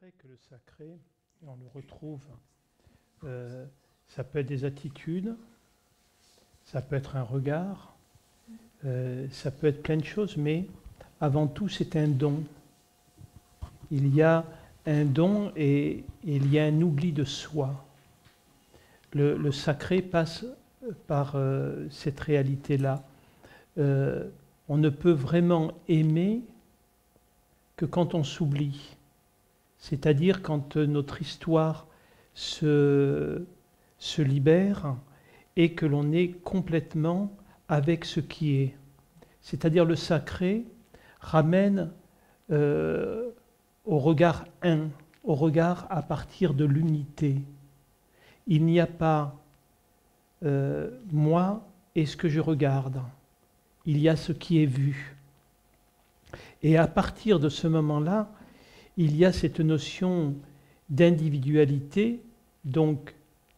vrai que le sacré, on le retrouve, ça peut être des attitudes, ça peut être un regard, ça peut être plein de choses, mais avant tout, c'est un don. Il y a un don et il y a un oubli de soi. Le sacré passe par cette réalité-là. On ne peut vraiment aimer que quand on s'oublie. C'est-à-dire quand notre histoire se libère et que l'on est complètement avec ce qui est. C'est-à-dire le sacré ramène au regard un, au regard à partir de l'unité. Il n'y a pas moi et ce que je regarde. Il y a ce qui est vu. Et à partir de ce moment-là, il y a cette notion d'individualité, donc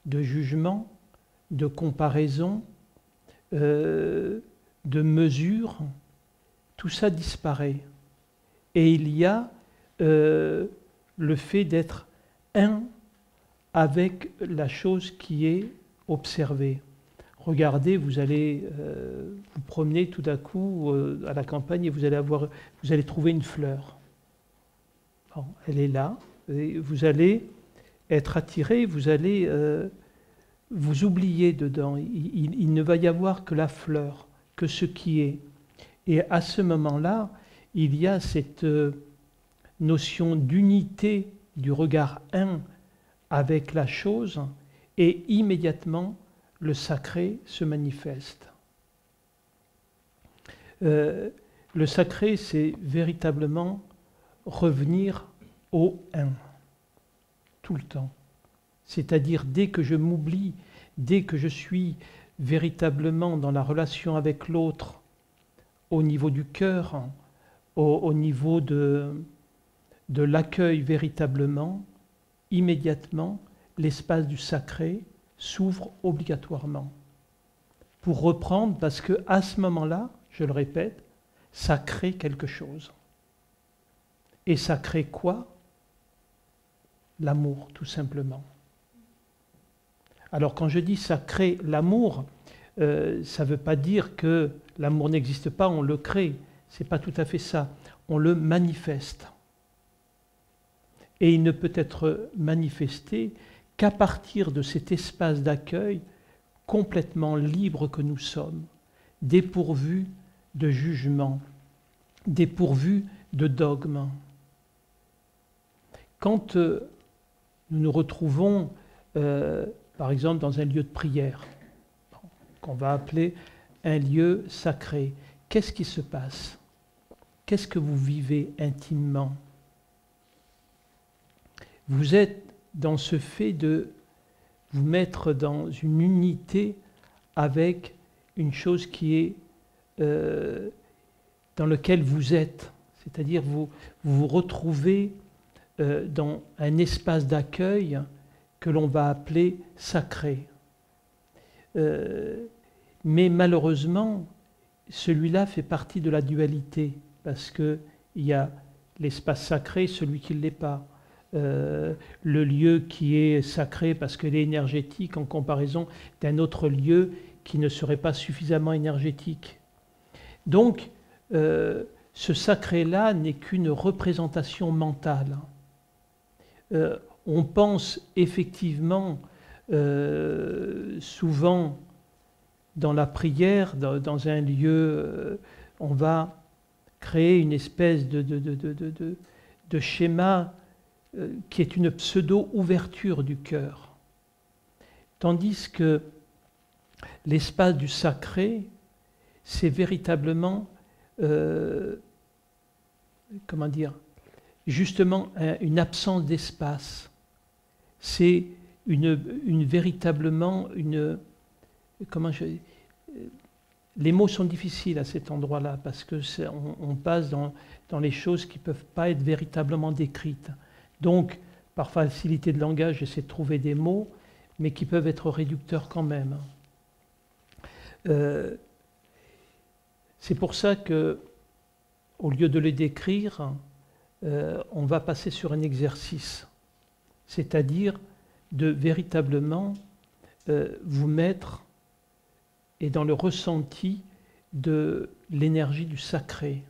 de jugement, de comparaison, de mesure. Tout ça disparaît. Et il y a le fait d'être un avec la chose qui est observée. Regardez, vous allez vous promener tout à coup à la campagne et vous allez trouver une fleur. Bon, elle est là, et vous allez être attiré, vous allez vous oublier dedans. Il ne va y avoir que la fleur, que ce qui est. Et à ce moment-là, il y a cette notion d'unité du regard un avec la chose, et immédiatement, le sacré se manifeste. Le sacré, c'est véritablement revenir au un, tout le temps. C'est-à-dire dès que je m'oublie, dès que je suis véritablement dans la relation avec l'autre, au niveau du cœur, au niveau de l'accueil véritablement, immédiatement, l'espace du sacré s'ouvre obligatoirement. Pour reprendre, parce qu'à ce moment-là, je le répète, ça crée quelque chose. Et ça crée quoi? L'amour, tout simplement. Alors quand je dis ça crée l'amour, ça ne veut pas dire que l'amour n'existe pas, on le crée. Ce n'est pas tout à fait ça. On le manifeste. Et il ne peut être manifesté qu'à partir de cet espace d'accueil complètement libre que nous sommes, dépourvu de jugement, dépourvu de dogme. Quand nous nous retrouvons, par exemple, dans un lieu de prière, qu'on va appeler un lieu sacré, qu'est-ce qui se passe? Qu'est-ce que vous vivez intimement? Vous êtes dans ce fait de vous mettre dans une unité avec une chose qui est dans laquelle vous êtes. C'est-à-dire vous vous retrouvez dans un espace d'accueil que l'on va appeler sacré. Mais malheureusement, celui-là fait partie de la dualité, parce qu'il y a l'espace sacré et celui qui ne l'est pas. Le lieu qui est sacré parce qu'il est énergétique en comparaison d'un autre lieu qui ne serait pas suffisamment énergétique. Donc, ce sacré-là n'est qu'une représentation mentale. On pense effectivement souvent dans la prière, dans un lieu, on va créer une espèce de schéma qui est une pseudo-ouverture du cœur. Tandis que l'espace du sacré, c'est véritablement, comment dire, justement une absence d'espace. C'est véritablement une... les mots sont difficiles à cet endroit-là parce que on passe dans les choses qui ne peuvent pas être véritablement décrites. Donc, par facilité de langage, j'essaie de trouver des mots, mais qui peuvent être réducteurs quand même. C'est pour ça que, au lieu de les décrire, on va passer sur un exercice, c'est-à-dire de véritablement vous mettre et dans le ressenti de l'énergie du sacré.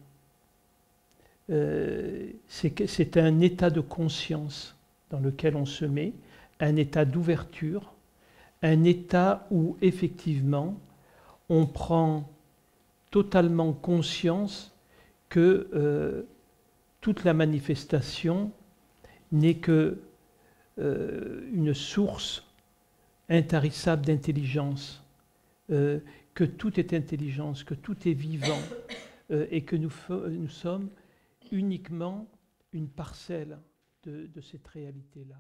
C'est un état de conscience dans lequel on se met, un état d'ouverture, un état où effectivement on prend totalement conscience que toute la manifestation n'est que une source intarissable d'intelligence, que tout est intelligence, que tout est vivant, et que nous sommes uniquement une parcelle de cette réalité-là.